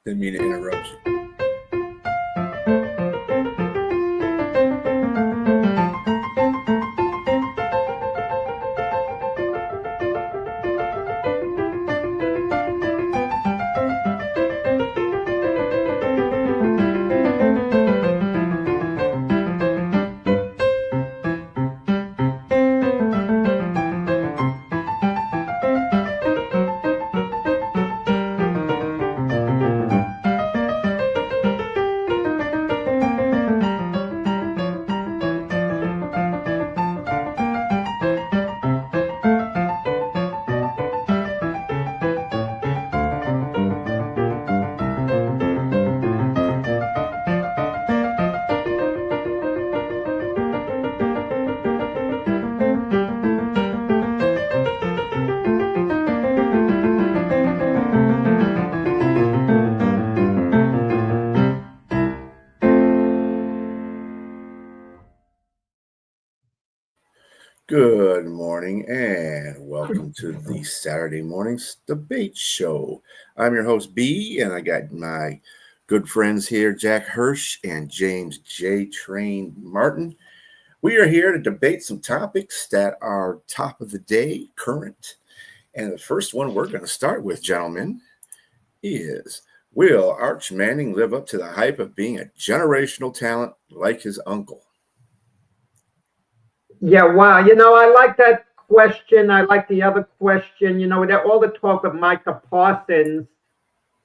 Didn't mean to interrupt you. Good morning and welcome to the Saturday Mornings Debate Show. I'm your host, B, and I got my good friends here, Jack Hirsch and James JTrain Martin. We are here to debate some topics that are top of the day, current. And the first one we're going to start with, gentlemen, is will Arch Manning live up to the hype of being a generational talent like his uncle? Yeah, wow. I like that question. I like the other question. All the talk of Micah Parsons.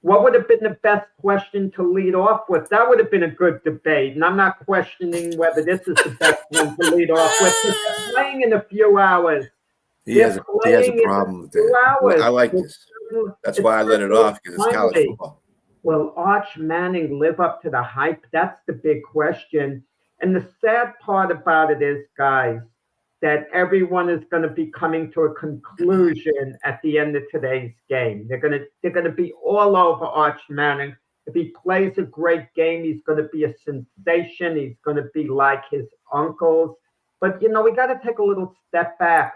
What would have been the best question to lead off with? That would have been a good debate. And I'm not questioning whether this is the best one to lead off with. Because they're playing in a few hours. He has They're a playing in a problem with few that. hours. I like this. That's It's why I let it certainly off, because it's college timely. football. Will Arch Manning live up to the hype? That's the big question. And the sad part about it is, guys, that everyone is going to be coming to a conclusion at the end of today's game. They're going to be all over Arch Manning. If he plays a great game, he's going to be a sensation. He's going to be like his uncles. But we got to take a little step back.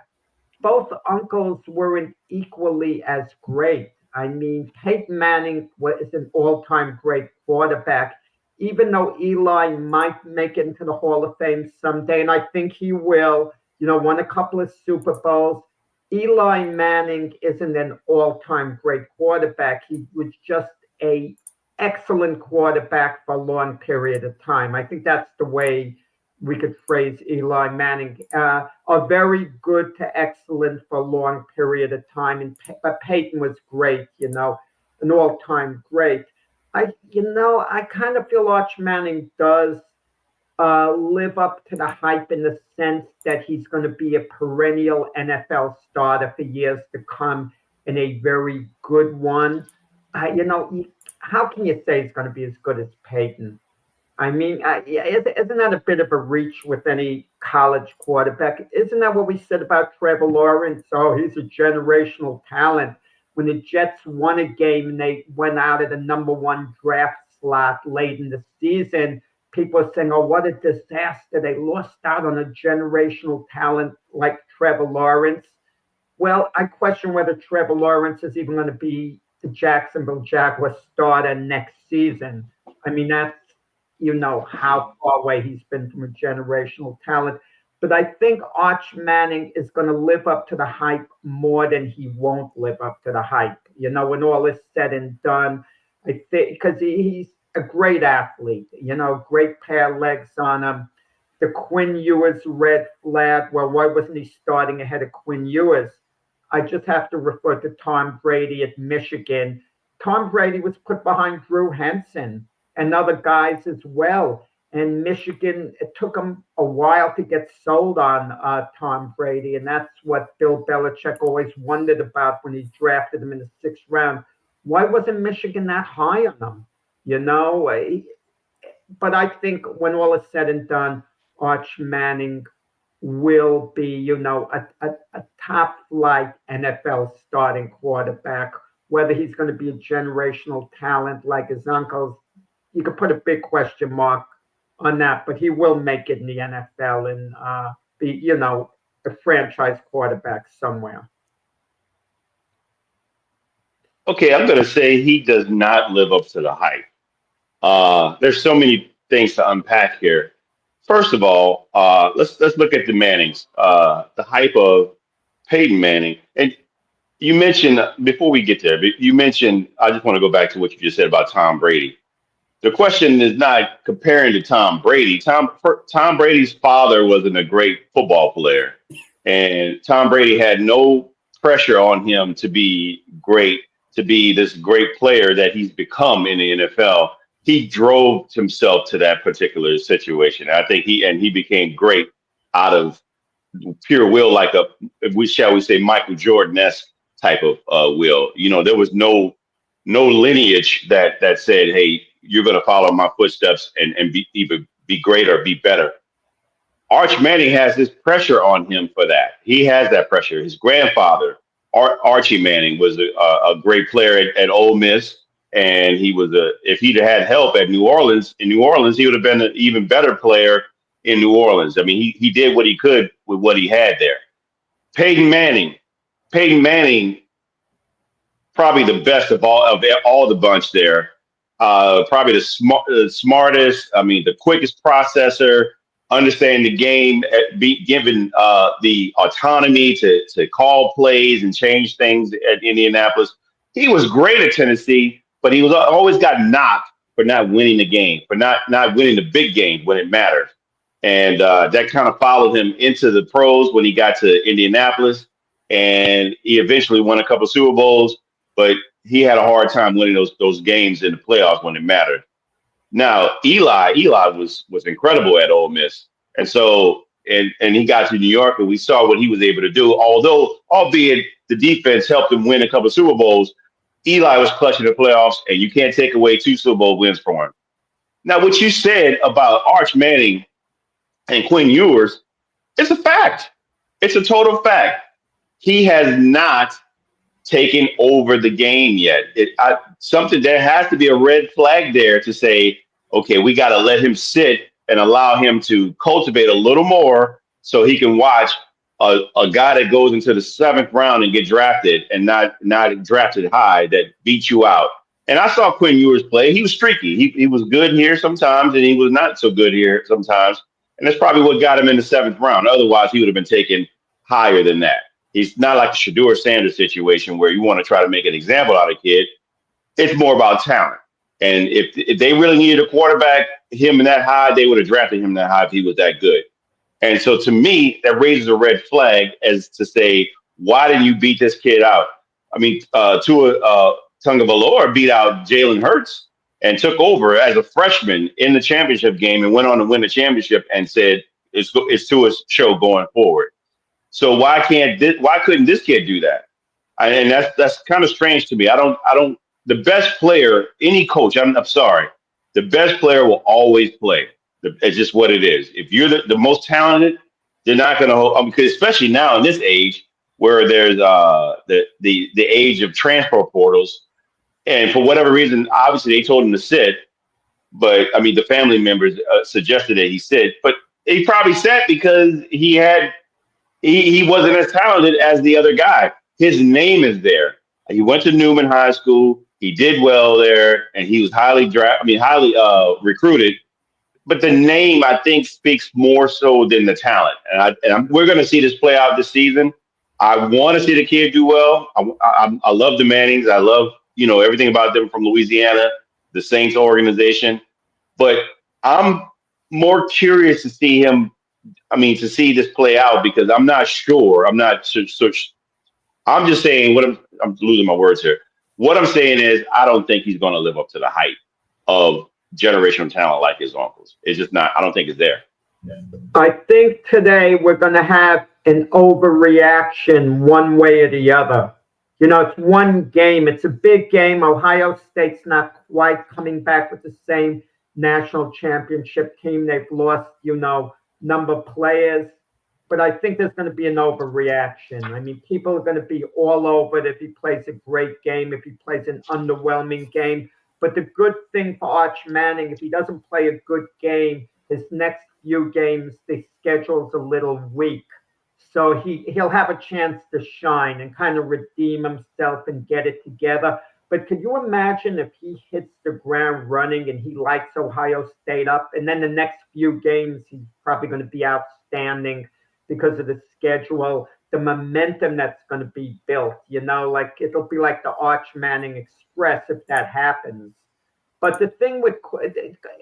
Both uncles weren't equally as great. I mean, Peyton Manning was an all-time great quarterback, even though Eli might make it into the Hall of Fame someday, and I think he will. Won a couple of Super Bowls. Eli Manning isn't an all-time great quarterback. He was just a excellent quarterback for a long period of time. I think that's the way we could phrase Eli Manning. Are very good to excellent for a long period of time. But Peyton was great, an all-time great. I kind of feel Arch Manning does live up to the hype in the sense that he's going to be a perennial NFL starter for years to come and a very good one. How can you say he's going to be as good as Peyton? I mean, yeah, isn't that a bit of a reach with any college quarterback? Isn't that what we said about Trevor Lawrence? Oh, he's a generational talent. When the Jets won a game and they went out of the number one draft slot late in the season, people are saying, oh, what a disaster. They lost out on a generational talent like Trevor Lawrence. Well, I question whether Trevor Lawrence is even going to be the Jacksonville Jaguars starter next season. I mean, that's how far away he's been from a generational talent. But I think Arch Manning is going to live up to the hype more than he won't live up to the hype. When all is said and done, I think because he's a great athlete, great pair of legs on him. The Quinn Ewers red flag. Well, why wasn't he starting ahead of Quinn Ewers? I just have to refer to Tom Brady at Michigan. Tom Brady was put behind Drew Henson and other guys as well. And Michigan, it took them a while to get sold on Tom Brady. And that's what Bill Belichick always wondered about when he drafted him in the sixth round. Why wasn't Michigan that high on him? You know, but I think when all is said and done, Arch Manning will be, a top flight NFL starting quarterback. Whether he's going to be a generational talent like his uncles, you could put a big question mark on that, but he will make it in the NFL and be, a franchise quarterback somewhere. Okay, I'm going to say he does not live up to the hype. There's so many things to unpack here. First of all, let's look at the Mannings, the hype of Peyton Manning, and you mentioned before we get there, but you mentioned I just want to go back to what you just said about Tom Brady. The question is not comparing to Tom Brady. Tom Brady's father wasn't a great football player, and Tom Brady had no pressure on him to be great, to be this great player that he's become in the NFL. He drove himself to that particular situation. I think he became great out of pure will, like a we shall we say Michael Jordan esque type of will. You know, there was no lineage that said, "Hey, you're going to follow my footsteps and be either be great or be better." Arch Manning has this pressure on him for that. He has that pressure. His grandfather, Archie Manning, was a great player at Ole Miss, and he was a. If he'd had help at New Orleans, in New Orleans, he would have been an even better player in New Orleans. I mean, he did what he could with what he had there. Peyton Manning, Peyton Manning, probably the best of all the bunch there. Probably the smartest. I mean, the quickest processor, understanding the game, be given the autonomy to call plays and change things at Indianapolis. He was great at Tennessee, but he was always got knocked for not winning the game, for not winning the big game when it mattered. And that kind of followed him into the pros when he got to Indianapolis, and he eventually won a couple Super Bowls, but he had a hard time winning those games in the playoffs when it mattered. Now Eli was incredible at Ole Miss, and so and he got to New York, and we saw what he was able to do. Although, albeit the defense helped him win a couple Super Bowls, Eli was clutching the playoffs, and you can't take away two Super Bowl wins from him. Now, what you said about Arch Manning and Quinn Ewers, it's a fact. It's a total fact. He has not taken over the game yet. Something there has to be a red flag there to say, okay, we got to let him sit and allow him to cultivate a little more so he can watch a guy that goes into the seventh round and get drafted and not drafted high that beats you out. And I saw Quinn Ewers play. He was streaky. He was good here sometimes, and he was not so good here sometimes. And that's probably what got him in the seventh round. Otherwise, he would have been taken higher than that. He's not like the Shador Sanders situation where you want to try to make an example out of a kid. It's more about talent. And if they really needed a quarterback, him in that high, they would have drafted him that high if he was that good. And so to me, that raises a red flag as to say, why didn't you beat this kid out? I mean, Tua Tagovailoa beat out Jalen Hurts and took over as a freshman in the championship game and went on to win the championship and said, it's Tua's show going forward. So why couldn't this kid do that? And that's kind of strange to me. I don't. The best player, any coach, I'm sorry, the best player will always play. It's just what it is. If you're the most talented, they're not going to hold. Because especially now in this age where there's the age of transfer portals, and for whatever reason, obviously they told him to sit. But I mean, the family members suggested that he sit, but he probably sat because he wasn't as talented as the other guy. His name is there. He went to Newman High School. He did well there, and he was highly recruited. But the name, I think, speaks more so than the talent. We're going to see this play out this season. I want to see the kid do well. I love the Mannings. I love everything about them from Louisiana, the Saints organization. But I'm more curious to see him. I mean, to see this play out because I'm not sure. I'm not so. I'm just saying I'm losing my words here. What I'm saying is I don't think he's going to live up to the hype of generational talent like his uncles. It's just not. I don't think it's there. I think today we're going to have an overreaction one way or the other. It's one game. It's a big game. Ohio State's not quite coming back with the same national championship team. They've lost, number of players. But I think there's going to be an overreaction. I mean, people are going to be all over it if he plays a great game, if he plays an underwhelming game. But the good thing for Arch Manning, if he doesn't play a good game, his next few games, the schedule's a little weak. So he'll have a chance to shine and kind of redeem himself and get it together. But could you imagine if he hits the ground running and he lights Ohio State up, and then the next few games he's probably going to be outstanding because of the schedule, the momentum that's going to be built, like it'll be like the Arch Manning Express if that happens. But the thing with,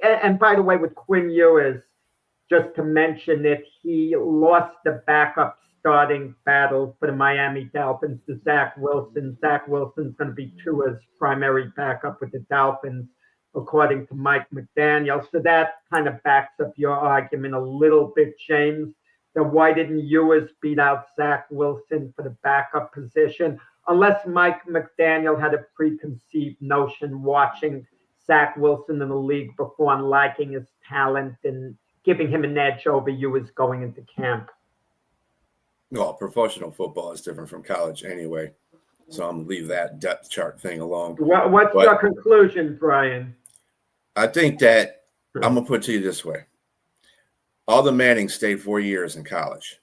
and by the way, with Quinn Ewers, just to mention it, he lost the backup starting battle for the Miami Dolphins to Zach Wilson. Zach Wilson's going to be Tua's primary backup with the Dolphins, according to Mike McDaniel. So that kind of backs up your argument a little bit, James. Then why didn't Ewers beat out Zach Wilson for the backup position? Unless Mike McDaniel had a preconceived notion watching Zach Wilson in the league before and liking his talent and giving him an edge over Ewers going into camp. Well, professional football is different from college anyway. So I'm going to leave that depth chart thing alone. What's your conclusion, Brian? I think that I'm going to put it to you this way. All the Mannings stayed 4 years in college.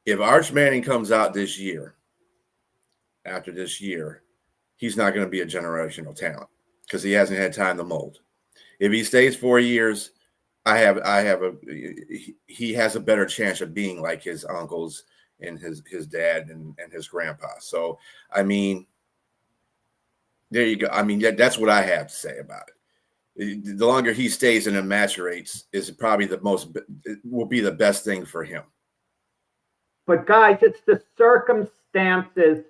If Arch Manning comes out this year, after this year, he's not going to be a generational talent because he hasn't had time to mold. If he stays 4 years, he has a better chance of being like his uncles and his dad and his grandpa. So, I mean, there you go. I mean, that's what I have to say about it. The longer he stays and it maturates is probably will be the best thing for him. But guys, it's the circumstances.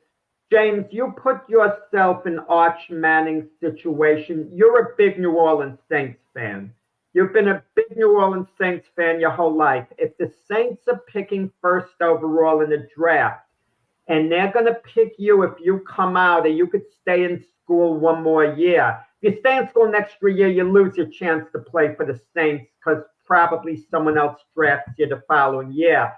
James, you put yourself in Arch Manning's situation. You're a big New Orleans Saints fan. You've been a big New Orleans Saints fan your whole life. If the Saints are picking first overall in the draft, and they're going to pick you if you come out and you could stay in school one more year. If you stay in school an extra year, you lose your chance to play for the Saints because probably someone else drafts you the following year.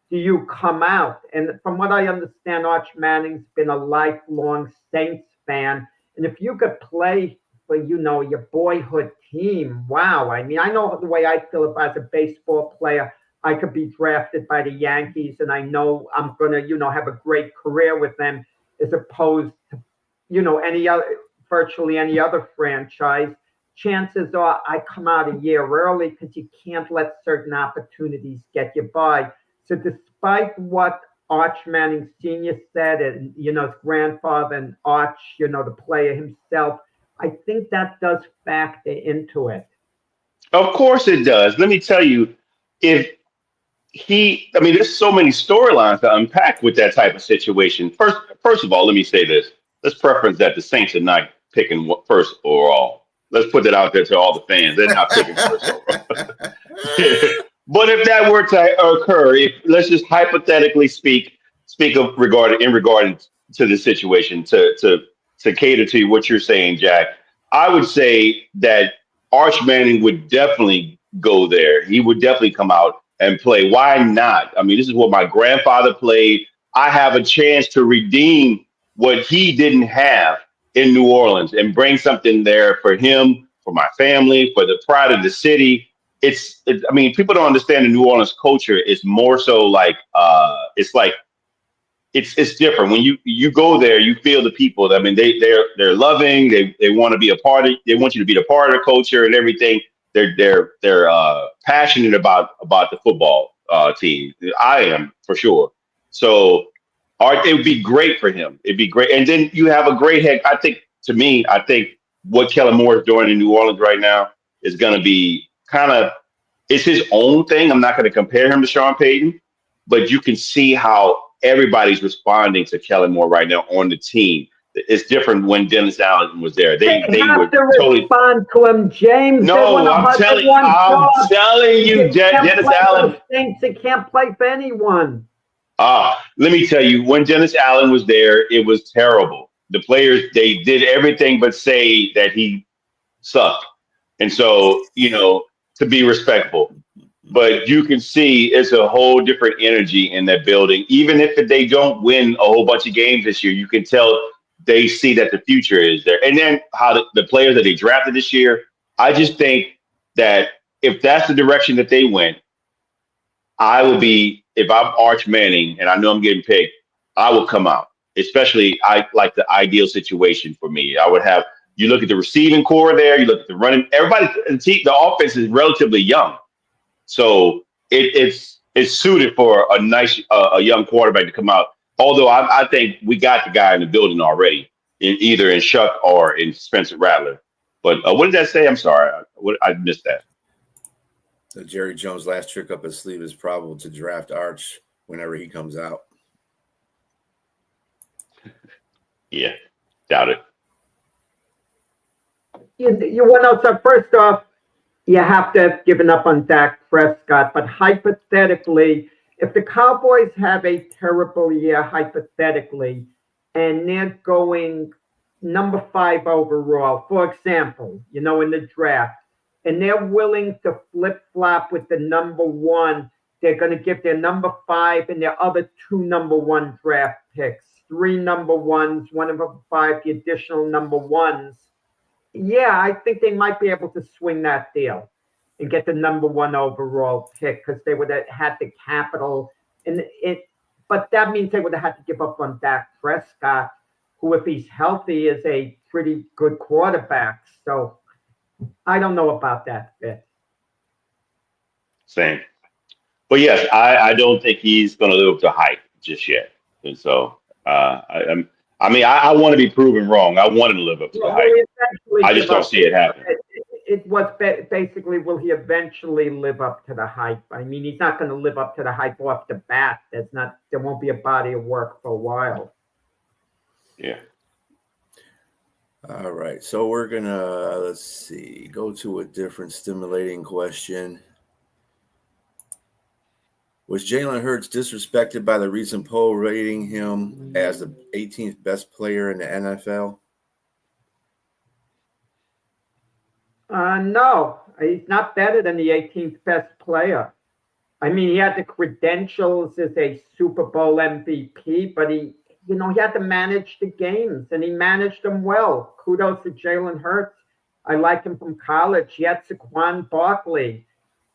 Do you come out? And from what I understand, Arch Manning's been a lifelong Saints fan. And if you could play for, your boyhood team, wow. I mean, I know the way I feel if I was a baseball player, I could be drafted by the Yankees and I know I'm going to, have a great career with them as opposed to, virtually any other franchise. Chances are I come out a year early because you can't let certain opportunities get you by. So despite what Arch Manning Sr. said and, his grandfather and Arch, the player himself, I think that does factor into it. Of course it does. Let me tell you, there's so many storylines to unpack with that type of situation. First of all, let me say this. Let's preference that the Saints are not picking first overall. Let's put that out there to all the fans. They're not picking first overall. But if that were to occur, let's just hypothetically speak of regarding to the situation to cater to what you're saying, Jack. I would say that Arch Manning would definitely go there. He would definitely come out and play. Why not? I mean, this is what my grandfather played. I have a chance to redeem what he didn't have in New Orleans and bring something there for him, for my family, for the pride of the city. People don't understand the New Orleans culture is more so like, it's different. When you go there, you feel the people. I mean, they're loving. They want to be a part of. They want you to be a part of the culture and everything. They're passionate about the football team. I am for sure. So, it would be great for him. It'd be great, and then you have a great head. I think what Kellen Moore is doing in New Orleans right now is going to be it's his own thing. I'm not going to compare him to Sean Payton, but you can see how everybody's responding to Kellen Moore right now on the team. It's different when Dennis Allen was there. They have to respond to him, James. No, I'm telling you, Dennis Allen. They can't play for anyone. Let me tell you, when Dennis Allen was there, it was terrible. The players, they did everything but say that he sucked. And so, to be respectful. But you can see it's a whole different energy in that building. Even if they don't win a whole bunch of games this year, you can tell they see that the future is there. And then how the players that they drafted this year, I just think that if that's the direction that they went, I would be, if I'm Arch Manning and I know I'm getting picked, I will come out especially I like the ideal situation for me. I would have you look at the receiving core there, you look at the running. Everybody, the offense is relatively young, so it's suited for a nice a young quarterback to come out. Although I think we got the guy in the building already, either in Shuck or in Spencer Rattler. But what did that say? I'm sorry, I missed that. So Jerry Jones' last trick up his sleeve is probable to draft Arch whenever he comes out. Yeah, doubt it. You want to know, so first off, you have to have given up on Dak Prescott, but hypothetically, if the Cowboys have a terrible year, hypothetically, and they're going number 5 overall, for example, in the draft, and they're willing to flip-flop with the number 1, they're going to give their number 5 and their other 2 number 1 draft picks, 3 number 1s, one of them 5, the additional number 1s. Yeah, I think they might be able to swing that deal and get the number 1 overall pick because they would have had the capital. But that means they would have had to give up on Dak Prescott, who, if he's healthy, is a pretty good quarterback. So I don't know about that fit. Same. But yes, I don't think he's going to live up to hype just yet. And so I want to be proven wrong. I want him to live up to the hype. I just don't see it happen. It was basically, will he eventually live up to the hype? I mean, he's not going to live up to the hype off the bat. There won't be a body of work for a while. Yeah. All right. So we're going to, go to a different stimulating question. Was Jalen Hurts disrespected by the recent poll rating him as the 18th best player in the NFL? No, he's not better than the 18th best player. I mean, he had the credentials as a Super Bowl MVP, but he had to manage the games, and he managed them well. Kudos to Jalen Hurts. I like him from college. He had Saquon Barkley.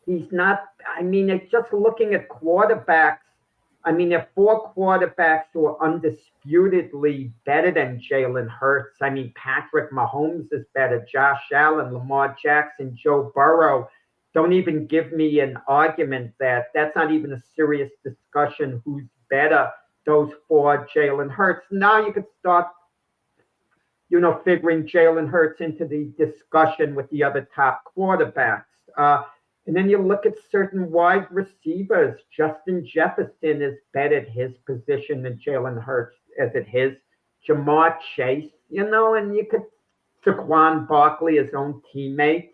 He's not, it's just looking at quarterbacks. There are 4 quarterbacks who are undisputedly better than Jalen Hurts. Patrick Mahomes is better. Josh Allen, Lamar Jackson, Joe Burrow. Don't even give me an argument that's not even a serious discussion who's better, those 4, Jalen Hurts. Now you could start, figuring Jalen Hurts into the discussion with the other top quarterbacks. And then you look at certain wide receivers. Justin Jefferson is better at his position than Jalen Hurts as at his. Jamar Chase, and you could Saquon Barkley, his own teammate.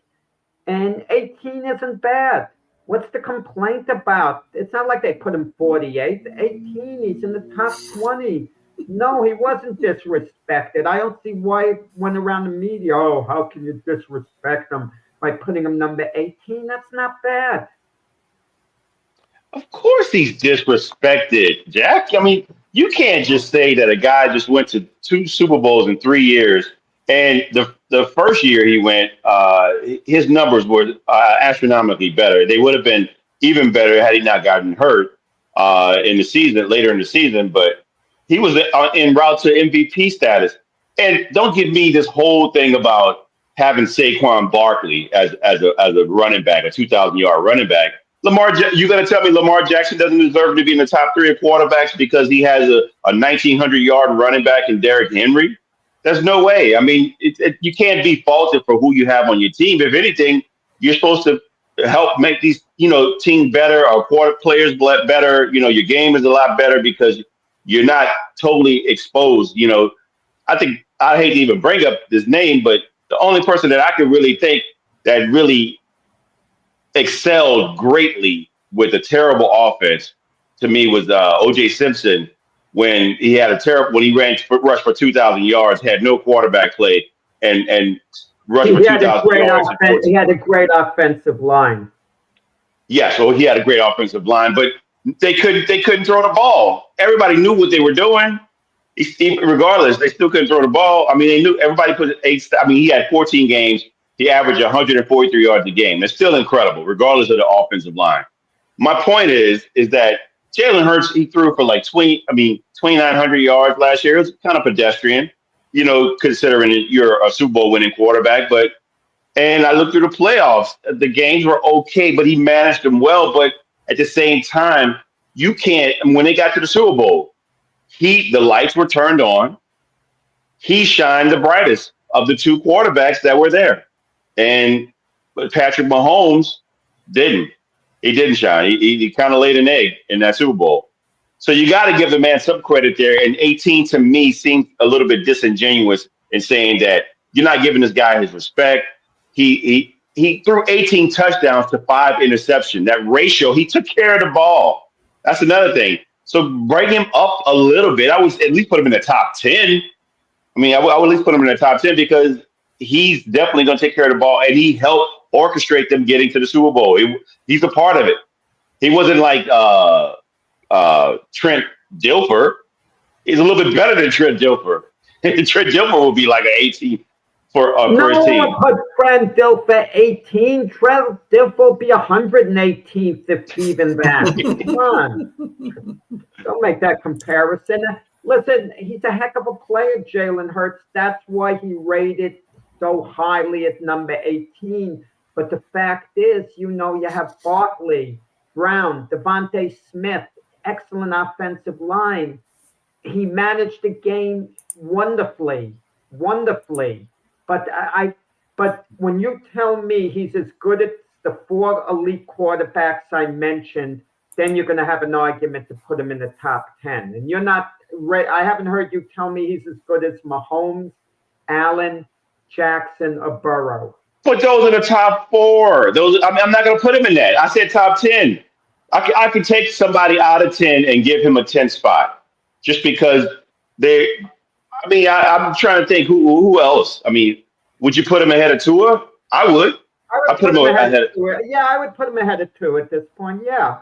And 18 isn't bad. What's the complaint about? It's not like they put him 48th. 18, he's in the top 20. No, he wasn't disrespected. I don't see why it went around the media. Oh, how can you disrespect him by putting him number 18? That's not bad. Of course he's disrespected, Jack. You can't just say that a guy just went to 2 Super Bowls in 3 years, and the first year he went, his numbers were astronomically better. They would have been even better had he not gotten hurt later in the season, but he was en route to MVP status. And don't give me this whole thing about having Saquon Barkley as a running back, a 2,000-yard running back. You going to tell me Lamar Jackson doesn't deserve to be in the top 3 of quarterbacks because he has a 1,900-yard running back in Derrick Henry? There's no way. You can't be faulted for who you have on your team. If anything, you're supposed to help make these, teams better or players better. Your game is a lot better because you're not totally exposed. I think I hate to even bring up this name, but the only person that I could really think that really excelled greatly with a terrible offense to me was O.J. Simpson when he had when he rushed for 2,000 yards, had no quarterback play, and rushed for 2,000 yards. He had a great offensive line. Yeah, so he had a great offensive line, but they couldn't throw the ball. Everybody knew what they were doing. Regardless, they still couldn't throw the ball. They knew everybody put 8. He had 14 games. He averaged 143 yards a game. That's still incredible, regardless of the offensive line. My point is that Jalen Hurts, he threw for like 20 2,900 yards last year. It was kind of pedestrian, considering you're a Super Bowl winning quarterback. And I looked through the playoffs. The games were okay, but he managed them well. But at the same time, you can't. When they got to the Super Bowl, the lights were turned on. He shined the brightest of the two quarterbacks that were there, but Patrick Mahomes didn't. He didn't shine. He kind of laid an egg in that Super Bowl. So you got to give the man some credit there. And 18 to me seems a little bit disingenuous in saying that you're not giving this guy his respect. He threw 18 touchdowns to 5 interceptions. That ratio, he took care of the ball. That's another thing. So bring him up a little bit. I would at least put him in the top 10. I mean, I would at least put him in the top 10 because he's definitely going to take care of the ball, and he helped orchestrate them getting to the Super Bowl. He's a part of it. He wasn't like Trent Dilfer. He's a little bit better than Trent Dilfer. Trent Dilfer will be like an 18 for his team. No, but Trent Dilfer 18. Trent Dilfer will be 118th if even that. Come on. Don't make that comparison. Listen, he's a heck of a player, Jalen Hurts. That's why he rated so highly at number 18. But the fact is, you have Barkley, Brown, Devontae Smith, excellent offensive line. He managed the game wonderfully. But when you tell me he's as good as the 4 elite quarterbacks I mentioned, then you're going to have an argument to put him in the top 10. And you're not right. I haven't heard you tell me he's as good as Mahomes, Allen, Jackson, or Burrow. But those are the top 4. I'm not going to put him in that. I said top 10. I could take somebody out of 10 and give him a 10 spot just because I'm trying to think who else. I mean, would you put him ahead of Tua? I would. I put him ahead of Tua. Yeah, I would put him ahead of Tua at this point. Yeah.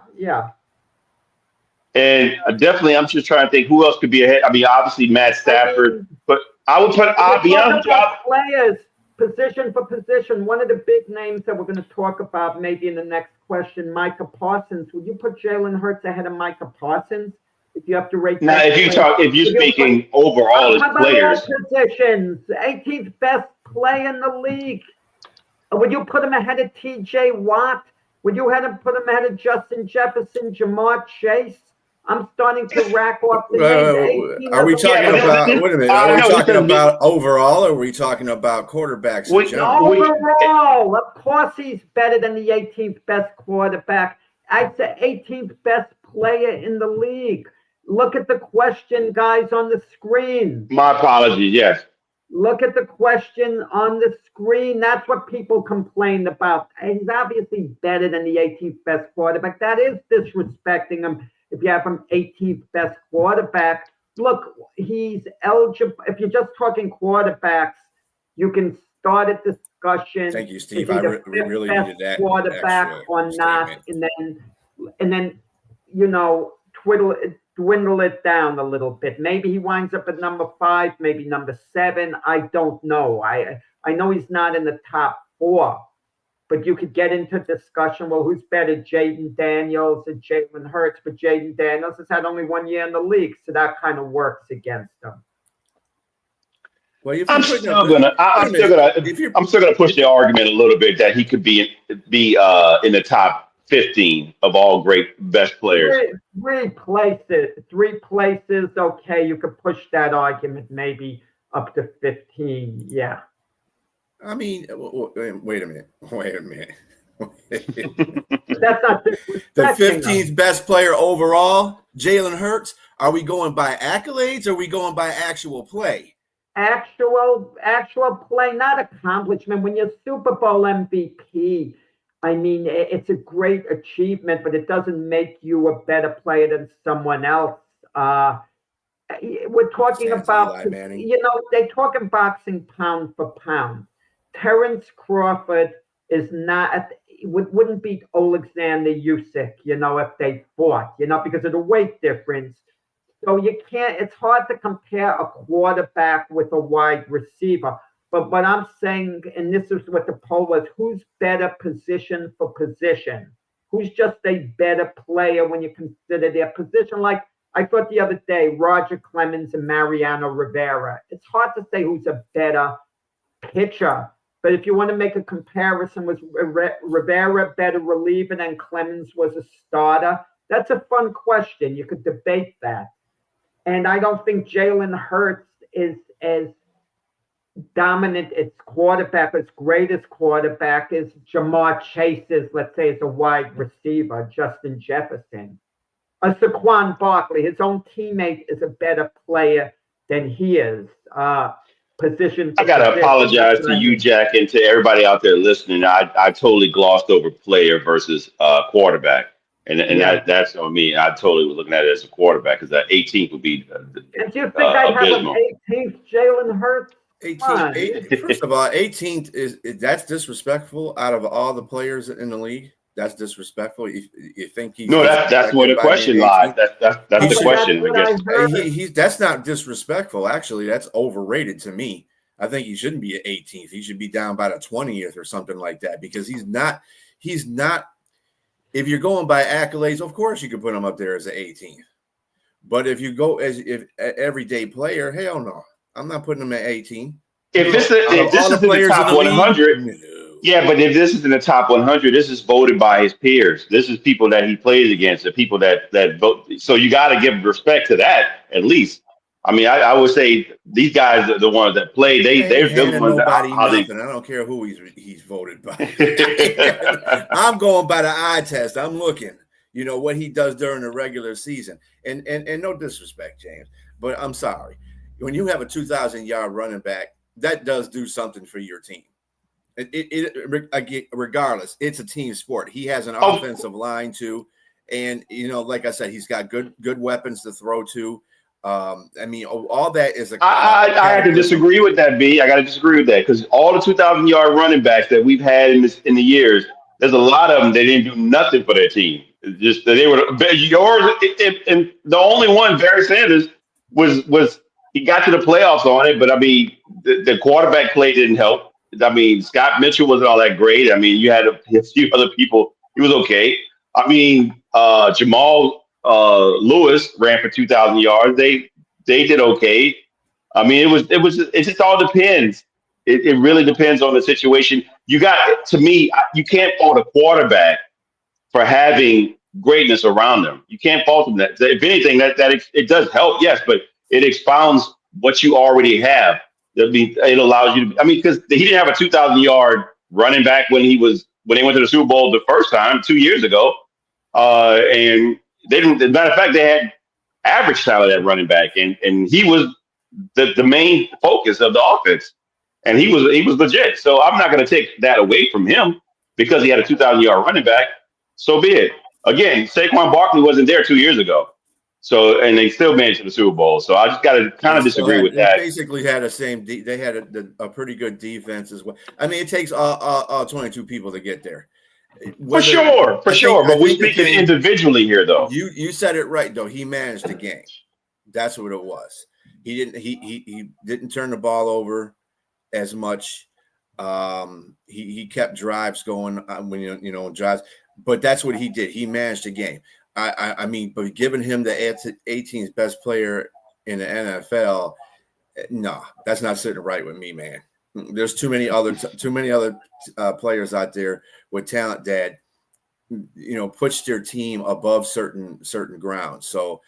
And definitely, I'm just trying to think who else could be ahead. I mean, obviously Matt Stafford, but I would put. I'll be honest. Players, position for position. One of the big names that we're going to talk about maybe in the next question, Micah Parsons. Would you put Jalen Hurts ahead of Micah Parsons? If you have to rate. Now, if you're speaking overall as players, positions, 18th best player in the league. Would you put him ahead of T.J. Watt? Would you put him ahead of Justin Jefferson, Jamar Chase? I'm starting to rack off the names. Are we talking about? Wait a minute. Are we talking about overall, or are we talking about quarterbacks? Overall, of course, he's better than the 18th best quarterback. I'd say 18th best player in the league. Look at the question, guys, on the screen. My apologies. Yes. Look at the question on the screen. That's what people complain about. He's obviously better than the 18th best quarterback. That is disrespecting him if you have him 18th best quarterback. Look, he's eligible. If you're just talking quarterbacks, you can start a discussion. Thank you, Steve. I really needed that quarterback or not, and then dwindle it down a little bit. Maybe he winds up at number 5, maybe number 7. I don't know. I know he's not in the top 4, but you could get into discussion. Well, who's better, Jaden Daniels or Jalen Hurts? But Jaden Daniels has had only 1 year in the league, so that kind of works against him. Well, I'm still gonna push the argument a little bit that he could be in the top 15 of all great best players. Three places. Okay, you could push that argument maybe up to 15. Yeah. I mean, wait a minute. That's not the 15th best player overall, Jalen Hurts. Are we going by accolades or are we going by actual play? Actual play, not accomplishment. When you're Super Bowl MVP, I mean, it's a great achievement, but it doesn't make you a better player than someone else. We're talking about, they talk in boxing pound for pound. Terrence Crawford is not, wouldn't beat Alexander Usyk, if they fought, because of the weight difference. So you can't, it's hard to compare a quarterback with a wide receiver. But what I'm saying, and this is what the poll was, who's better position for position? Who's just a better player when you consider their position? Like, I thought the other day, Roger Clemens and Mariano Rivera. It's hard to say who's a better pitcher. But if you want to make a comparison, was Rivera better reliever than Clemens was a starter? That's a fun question. You could debate that. And I don't think Jalen Hurts is as dominant as quarterback, as great as quarterback as Jamar Chase is, let's say, as a wide receiver, Justin Jefferson. Saquon Barkley, his own teammate, is a better player than he is. Position. I got to apologize to you, Jack, and to everybody out there listening. I totally glossed over player versus quarterback. And that's on me. I totally was looking at it as a quarterback because that 18th would be and do you think I'd abysmal. have an 18th Jalen Hurts? 18th. First of all, 18th is that's disrespectful out of all the players in the league. That's disrespectful. You think he's no? That's where the question lies. That's the question. I guess that's not disrespectful. Actually, that's overrated to me. I think he shouldn't be at 18th. He should be down by the 20th or something like that because he's not. If you're going by accolades, of course you could put him up there as an 18th. But if you go as an everyday player, hell no, I'm not putting him at 18. If this is in the top 100. Yeah, but if this is in the top 100, this is voted by his peers. This is people that he plays against, the people that vote. So you got to give respect to that at least. I mean, I would say these guys are the ones that play. They're the ones that I don't care who he's voted by. I'm going by the eye test. I'm looking, what he does during the regular season. And no disrespect, James, but I'm sorry. When you have a 2,000-yard running back, that does do something for your team. Regardless, it's a team sport. He has an offensive line too, and like I said, he's got good weapons to throw to. I mean, all that is I have to disagree with that, B. I got to disagree with that because all the 2,000-yard running backs that we've had in the years, there's a lot of them they didn't do nothing for their team. It's just they were yours, and the only one, Barry Sanders, was he got to the playoffs on it, but I mean, the quarterback play didn't help. I mean, Scott Mitchell wasn't all that great. I mean, you had a few other people. He was okay. I mean, Jamal Lewis ran for 2,000 yards. They did okay. I mean, it just all depends. It really depends on the situation. You can't fault a quarterback for having greatness around them. You can't fault them that. If anything, that it does help, yes, but it expounds what you already have. It allows you to. I mean, because he didn't have a 2,000-yard running back when they went to the Super Bowl the first time 2 years ago, and they didn't. As a matter of fact, they had average talent at running back, and he was the main focus of the offense, and he was legit. So I'm not going to take that away from him because he had a 2,000-yard running back. So be it. Again, Saquon Barkley wasn't there 2 years ago. So, and they still made it to the Super Bowl. So I just got to kind of disagree with that. They basically had they had a pretty good defense as well. I mean, it takes all 22 people to get there. For sure. But we're speaking individually here, though. You said it right, though. He managed the game. That's what it was. He didn't turn the ball over as much. He kept drives going when drives. But that's what he did. He managed the game. I mean, but giving him the 18th best player in the NFL, no, that's not sitting right with me, man. There's too many other players out there with talent that push their team above certain grounds. So,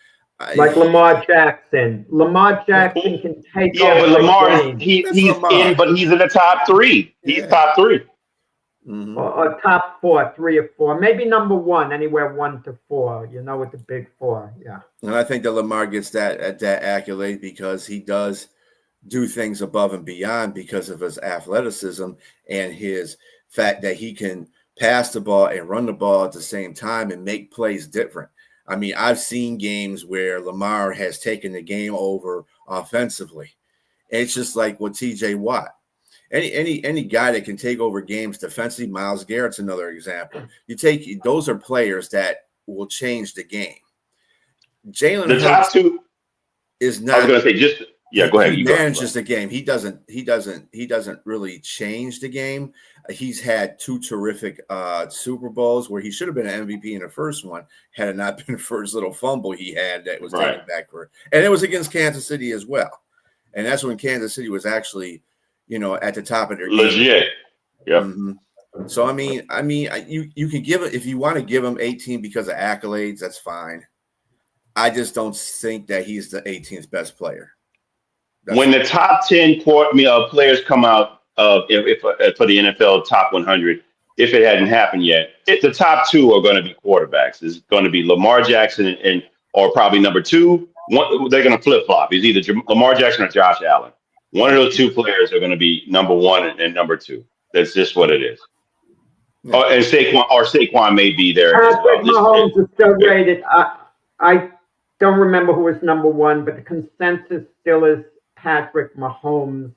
like Lamar Jackson. Lamar Jackson can take. Yeah, but Lamar, he's in the top three. He's top three. Mm-hmm. Or top 4, 3 or 4, maybe number 1, anywhere 1 to 4. With the big 4, yeah. And I think that Lamar gets that accolade because he does do things above and beyond because of his athleticism and his fact that he can pass the ball and run the ball at the same time and make plays different. I mean, I've seen games where Lamar has taken the game over offensively. It's just like with TJ Watt. Any guy that can take over games defensively, Myles Garrett's another example. Those are players that will change the game. Jalen Hurts is not. I was going to say Yeah, go ahead. He You go. manages the game. He doesn't really change the game. He's had two terrific Super Bowls where he should have been an MVP in the first one had it not been for his little fumble he had that was taken back for, and it was against Kansas City as well. And that's when Kansas City was actually, at the top of their game. Legit. Yep. Mm-hmm. So you can give it if you want to give him 18 because of accolades. That's fine. I just don't think that he's the 18th best player. When the top 10 players come out if for the NFL top 100, if it hadn't happened yet, the top two are going to be quarterbacks. It's going to be Lamar Jackson or probably number two. They're going to flip flop. It's either Lamar Jackson or Josh Allen. One of those two players are going to be number one and number two. That's just what it is. Yeah. And Saquon may be there. Patrick Mahomes is still rated. I don't remember who was number one, but the consensus still is Patrick Mahomes.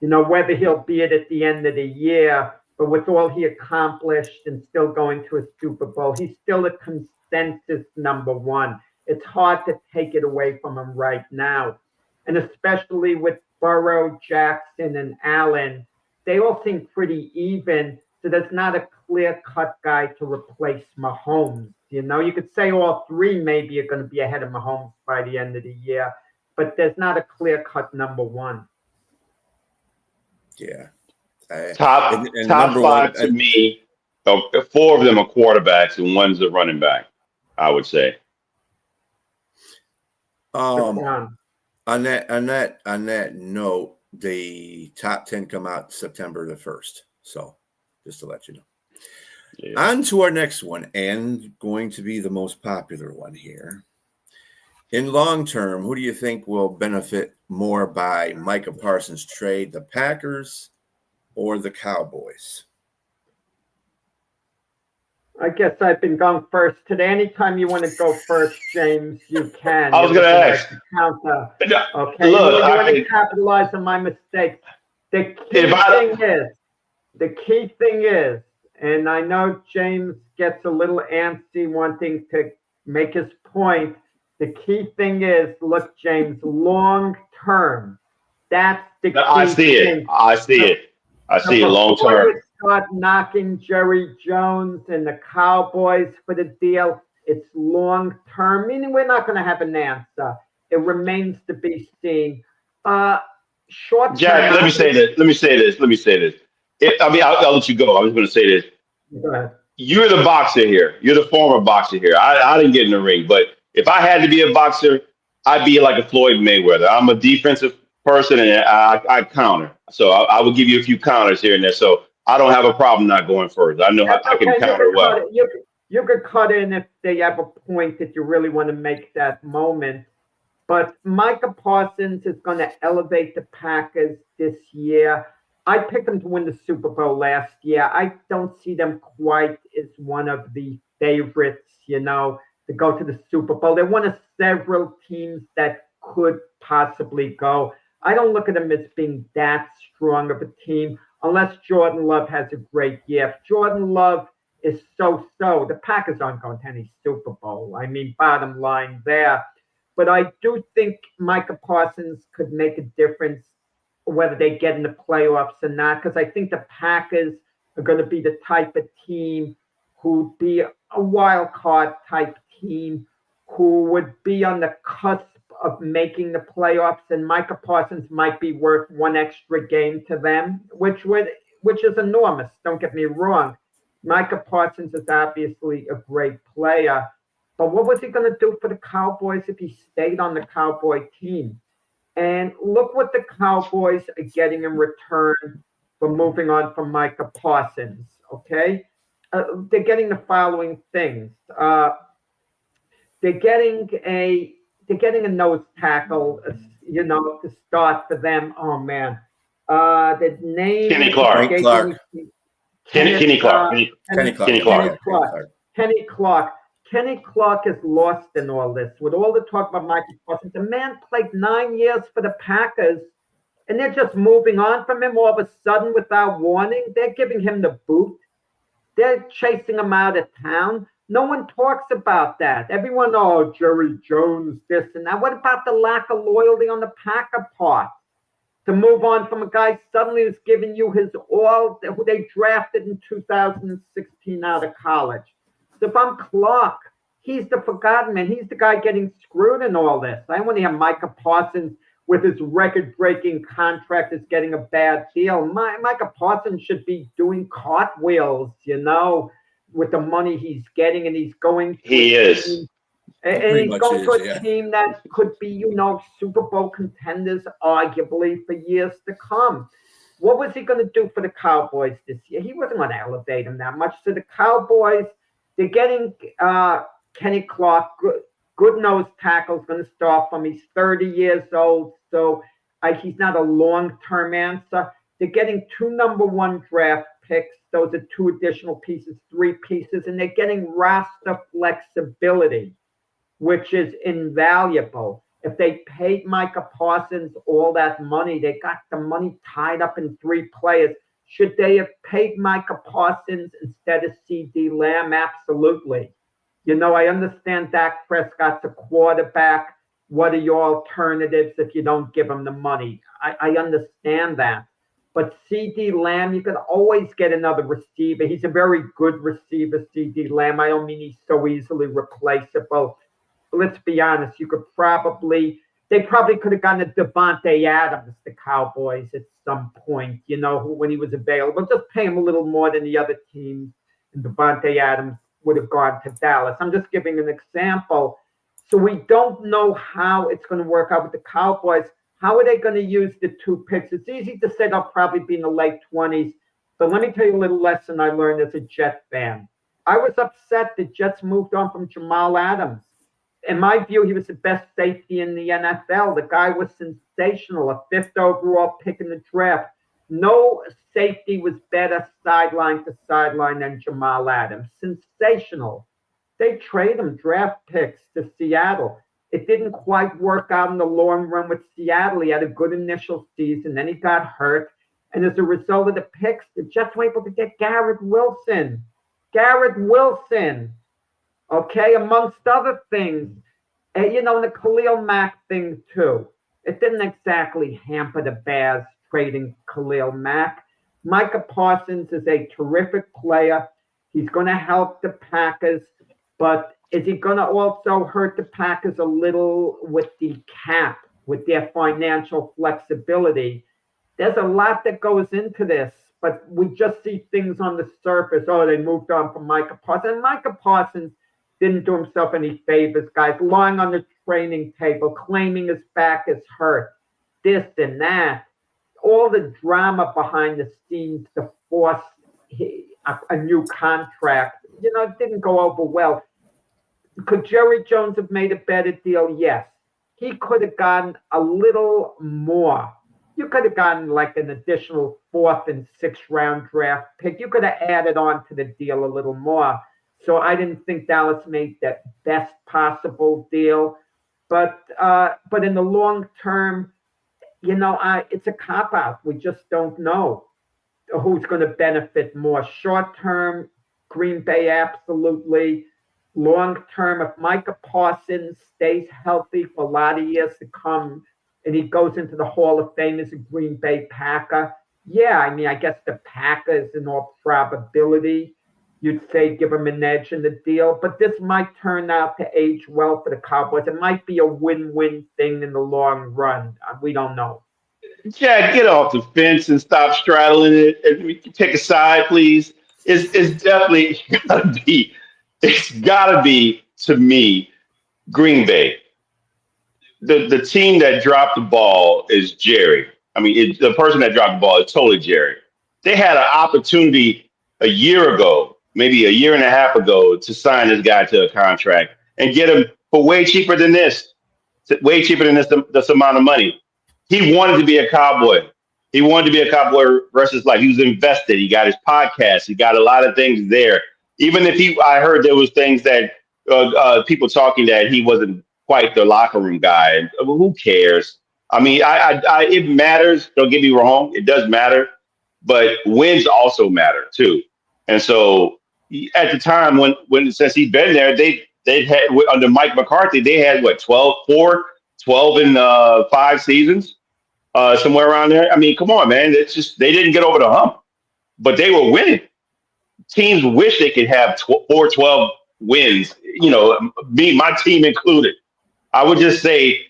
Whether he'll be it at the end of the year, but with all he accomplished and still going to a Super Bowl, he's still a consensus number one. It's hard to take it away from him right now. And especially with Burrow, Jackson, and Allen, they all seem pretty even. So there's not a clear-cut guy to replace Mahomes. You could say all three maybe are going to be ahead of Mahomes by the end of the year, but there's not a clear-cut number one. Yeah. Top five to me, four of them are quarterbacks and one's a running back, I would say. On that note, the top 10 come out September the 1st. So just to let you know. Yeah. On to our next one, and going to be the most popular one here. In long term, who do you think will benefit more by Micah Parsons' trade, the Packers or the Cowboys? I guess I've been going first today. Anytime you want to go first, James, you can. I was going to ask. Counter. Okay. Look, you want to capitalize on my mistake. The key thing is, and I know James gets a little antsy wanting to make his point. The key thing is, look, James, long term. That's the key thing. I see it long term. Start knocking Jerry Jones and the Cowboys for the deal. It's long term, meaning we're not going to have an answer. It remains to be seen. Short term. Jack, let me say this. I'll let you go. I was going to say this. Go ahead. You're the boxer here. You're the former boxer here. I didn't get in the ring, but if I had to be a boxer, I'd be like a Floyd Mayweather. I'm a defensive person and I counter. So I will give you a few counters here and there. So I don't have a problem not going first. I know how I can counter well. You could cut in if they have a point that you really want to make that moment. But Micah Parsons is going to elevate the Packers this year. I picked them to win the Super Bowl last year. I don't see them quite as one of the favorites, to go to the Super Bowl. They're one of several teams that could possibly go. I don't look at them as being that strong of a team unless Jordan Love has a great year. If Jordan Love is so-so, the Packers aren't going to any Super Bowl. I mean, bottom line there. But I do think Micah Parsons could make a difference whether they get in the playoffs or not, because I think the Packers are going to be the type of team who'd be a wild card type team who would be on the cusp of making the playoffs, and Micah Parsons might be worth one extra game to them, which is enormous. Don't get me wrong. Micah Parsons is obviously a great player, but what was he going to do for the Cowboys if he stayed on the Cowboy team? And look what the Cowboys are getting in return for moving on from Micah Parsons, okay? They're getting the following things. They're getting a nose tackle, to start for them. Oh man, the name Kenny Clark. Kenny Clark is lost in all this. With all the talk about Micah Parsons, the man played 9 years for the Packers, and they're just moving on from him all of a sudden without warning. They're giving him the boot. They're chasing him out of town. No one talks about that. Everyone, oh, Jerry Jones, this and that. What about the lack of loyalty on the Packer part? To move on from a guy suddenly who's giving you his all, who they drafted in 2016 out of college. So if I'm Clark, he's the forgotten man. He's the guy getting screwed in all this. I want to hear Micah Parsons with his record-breaking contract is getting a bad deal. Micah Parsons should be doing cartwheels, with the money he's getting, and he's going to He is. And he's going to a team that could be, Super Bowl contenders, arguably, for years to come. What was he going to do for the Cowboys this year? He wasn't going to elevate them that much. So the Cowboys, they're getting Kenny Clark, good nose tackle, is going to start from. He's 30 years old, so he's not a long-term answer. They're getting 2 number 1 draft picks. Those are 2 additional pieces, 3 pieces, and they're getting roster flexibility, which is invaluable. If they paid Micah Parsons all that money, they got the money tied up in 3 players. Should they have paid Micah Parsons instead of CD Lamb? Absolutely. I understand Dak Prescott's a quarterback. What are your alternatives if you don't give him the money? I understand that. But CD Lamb, you can always get another receiver. He's a very good receiver, CD Lamb. I don't mean he's so easily replaceable. Let's be honest, they probably could have gotten a Devontae Adams, the Cowboys, at some point, when he was available. Just pay him a little more than the other teams, and Devontae Adams would have gone to Dallas. I'm just giving an example. So we don't know how it's going to work out with the Cowboys. How are they going to use the 2 picks? It's easy to say they'll probably be in the late 20s. But let me tell you a little lesson I learned as a Jet fan. I was upset the Jets moved on from Jamal Adams. In my view, he was the best safety in the NFL. The guy was sensational, a 5th overall pick in the draft. No safety was better sideline to sideline than Jamal Adams. Sensational. They trade him draft picks to Seattle. It didn't quite work out in the long run with Seattle. He had a good initial season, then he got hurt. And as a result of the picks, the Jets were able to get Garrett Wilson. Okay, amongst other things. And, the Khalil Mack thing, too. It didn't exactly hamper the Bears trading Khalil Mack. Micah Parsons is a terrific player. He's going to help the Packers, but is he going to also hurt the Packers a little with the cap, with their financial flexibility? There's a lot that goes into this, but we just see things on the surface. Oh, they moved on from Micah Parsons. And Micah Parsons didn't do himself any favors, guys, lying on the training table, claiming his back is hurt, this and that. All the drama behind the scenes to force a new contract, it didn't go over well. Could Jerry Jones have made a better deal? Yes. He could have gotten a little more. You could have gotten like an additional 4th and 6th round draft pick. You could have added on to the deal a little more. So I didn't think Dallas made the best possible deal. But in the long term, it's a cop-out. We just don't know who's going to benefit more. Short term, Green Bay, absolutely. Long term, if Micah Parsons stays healthy for a lot of years to come and he goes into the Hall of Fame as a Green Bay Packer, I guess the Packers, in all probability, you'd say give him an edge in the deal. But this might turn out to age well for the Cowboys. It might be a win-win thing in the long run. We don't know. Jack, get off the fence and stop straddling it. And we can take a side, please. It's definitely gotta be to me, Green Bay. The team that dropped the ball is Jerry. The person that dropped the ball is totally Jerry. They had an opportunity a year ago, maybe a year and a half ago, to sign this guy to a contract and get him for way cheaper than this amount of money. He wanted to be a Cowboy. He wanted to be a Cowboy versus life. He was invested. He got his podcast. He got a lot of things there. Even if I heard there was things that people talking that he wasn't quite the locker room guy. Who cares? It matters. Don't get me wrong. It does matter, but wins also matter too. And so at the time when since he's been there, they've had under Mike McCarthy, they had what 12 and 5 seasons, somewhere around there. I mean, come on, man. It's just they didn't get over the hump, but they were winning. Teams wish they could have 12 wins. Me, my team included. I would just say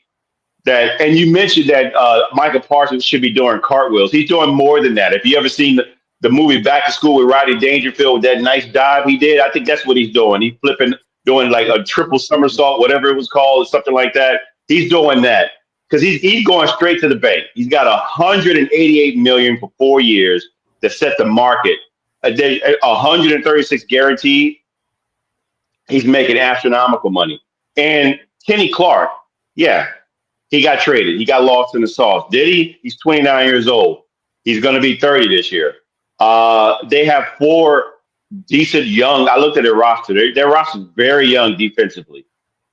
that, and you mentioned that Michael Parsons should be doing cartwheels. He's doing more than that. If you ever seen the movie Back to School with Rodney Dangerfield, with that nice dive he did, I think that's what he's doing. He's flipping, doing like a triple somersault, whatever it was called, or something like that. He's doing that because he's going straight to the bank. He's got 188 million for 4 years to set the market. 136 guaranteed. He's making astronomical money. And Kenny Clark, yeah, he got traded. He got lost in the sauce. Did he? He's 29 years old. He's going to be 30 this year. They have 4 decent young. I looked at their roster. Their roster is very young defensively,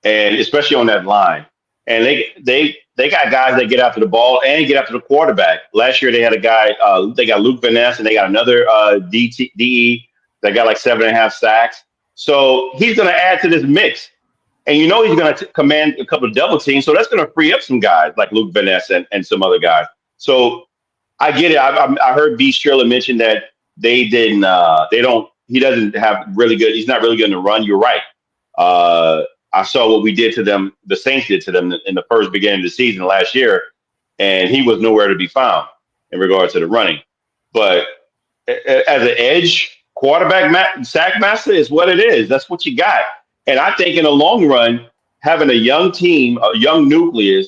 and especially on that line. And they got guys that get after the ball and get after the quarterback. Last year they had a guy. They got Luke Van Ness, and they got another DE that got like 7.5 sacks. So he's going to add to this mix. And he's going to command a couple of double teams. So that's going to free up some guys like Luke Van Ness and some other guys. So I get it. I heard B. Shirley mention that he doesn't have really good. He's not really good in the run. You're right. I saw what we did to them. The Saints did to them in the first beginning of the season last year. And he was nowhere to be found in regards to the running. But as an edge quarterback, sack master is what it is. That's what you got. And I think in the long run, having a young team, a young nucleus,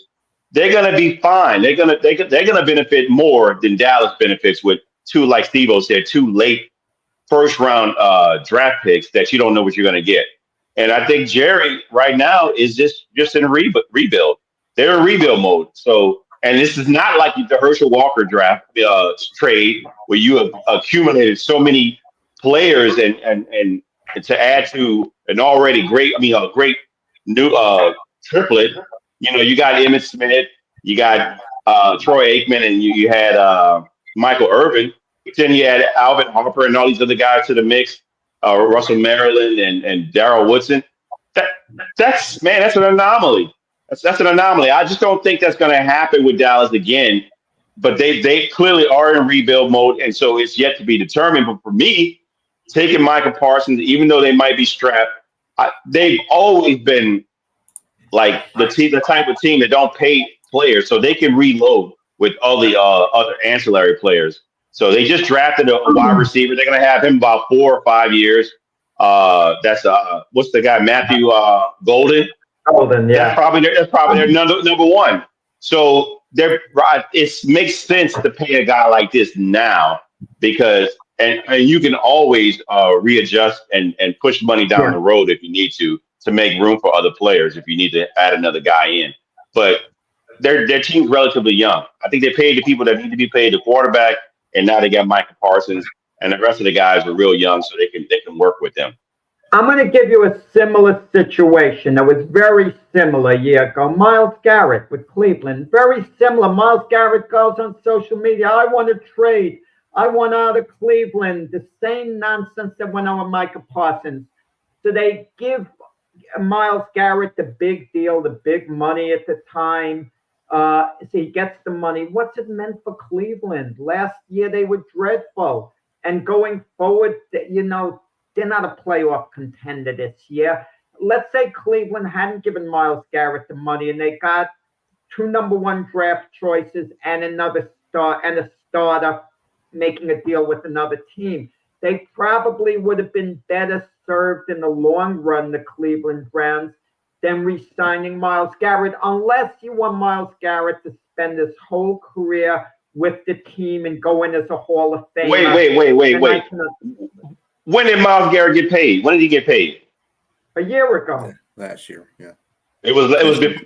they're going to be fine. They're going to benefit more than Dallas benefits with like Steve-O said, 2 late first round draft picks that you don't know what you're going to get. And I think Jerry right now is just in a rebuild. They're in rebuild mode. So, and this is not like the Herschel Walker draft trade where you have accumulated so many players and to add to an already great, a great new triplet. You got Emmitt Smith, you got Troy Aikman, and you had Michael Irvin. Then you had Alvin Harper and all these other guys to the mix, Russell Maryland and Darrell Woodson. That's an anomaly. That's an anomaly. I just don't think that's going to happen with Dallas again. But they clearly are in rebuild mode, and so it's yet to be determined. But for me, taking Michael Parsons, even though they might be strapped, they've always been like the type of team that don't pay players, so they can reload with all the other ancillary players. So they just drafted a wide receiver. They're going to have him about 4 or 5 years. That's what's the guy, Matthew Golden? Golden, yeah. That's probably their number one. So it makes sense to pay a guy like this now because and you can always readjust and push money down the road if you need to make room for other players if you need to add another guy in. But their team's relatively young. I think they paid the people that need to be paid, the quarterback, and now they got Michael Parsons, and the rest of the guys are real young, so they can work with them. I'm going to give you a similar situation that was very similar a year ago. Myles Garrett with Cleveland, very similar. Myles Garrett goes on social media, I want to trade. I want out of Cleveland. The same nonsense that went on with Michael Parsons. So they give Myles Garrett the big deal, the big money at the time. So he gets the money. What's it meant for Cleveland? Last year they were dreadful. And going forward, they're not a playoff contender this year. Let's say Cleveland hadn't given Myles Garrett the money and they got 2 number 1 draft choices and a starter making a deal with another team. They probably would have been better served in the long run, the Cleveland Browns, than re-signing Myles Garrett, unless you want Myles Garrett to spend his whole career with the team and go in as a Hall of Fame. Wait. When did Myles Garrett get paid? When did he get paid? A year ago. Last year, yeah. It was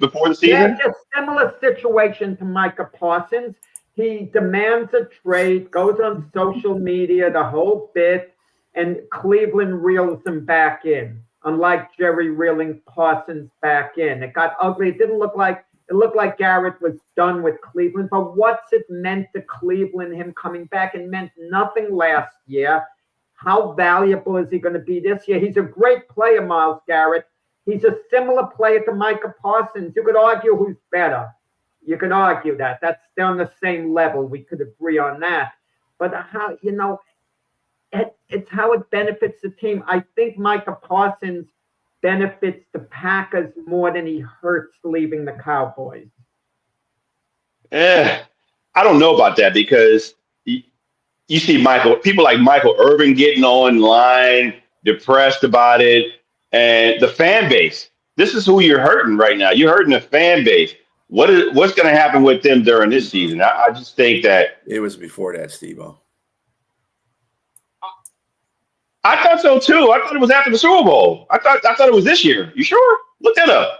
before the season? Yeah, just similar situation to Micah Parsons. He demands a trade, goes on social media, the whole bit, and Cleveland reels him back in. Unlike Jerry reeling Parsons back in. It got ugly. It looked like Garrett was done with Cleveland. But what's it meant to Cleveland, him coming back? It meant nothing last year. how valuable is he going to be this year? He's a great player, Myles Garrett. He's a similar player to Micah Parsons. You could argue who's better. You could argue that. That's they're on the same level. We could agree on that. But how, it's how it benefits the team. I think Micah Parsons benefits the Packers more than he hurts leaving the Cowboys. I don't know about that because you see people like Michael Irvin getting online, depressed about it, and the fan base. This is who you're hurting right now. You're hurting the fan base. What's going to happen with them during this season? I just think that it was before that, Steve-O. I thought so too. I thought it was after the Super Bowl. I thought it was this year. You sure? Look that up.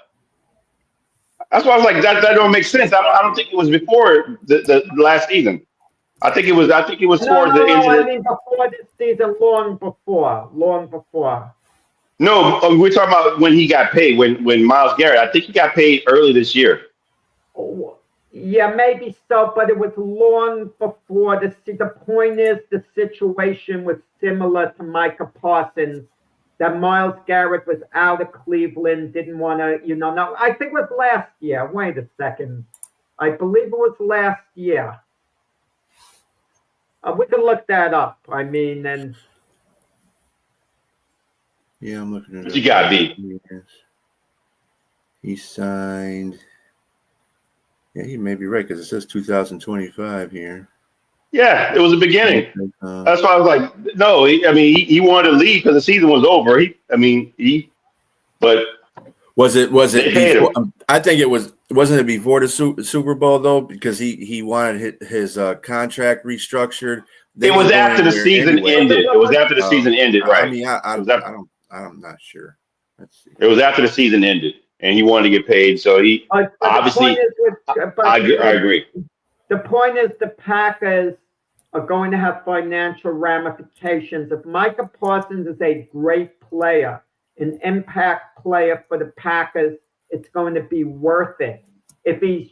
That's why I was like, that don't make sense. I don't think it was before the last season. I think it was towards the end. I mean before this season, long before. No, we're talking about when he got paid. When Myles Garrett, I think he got paid early this year. Oh, yeah, maybe so, but it was long before. The point is, the situation was similar to Micah Parsons. That Myles Garrett was out of Cleveland, didn't want to, no, I think it was last year. Wait a second. I believe it was last year. We can look that up. I mean, and yeah, I'm looking at it. You got B. He signed. Yeah, he may be right because it says 2025 here. Yeah, it was the beginning. That's why I was like, no. He wanted to leave because the season was over. But was it? Before, I think it was. Wasn't it before the Super Bowl though? Because he wanted his contract restructured. It was after the season ended. It was after the season ended, right? I mean, I'm not sure. Let's see. It was after the season ended, and he wanted to get paid. So he obviously. I agree. The point is, the Packers are going to have financial ramifications. If Micah Parsons is a great player, an impact player for the Packers, it's going to be worth it. If he's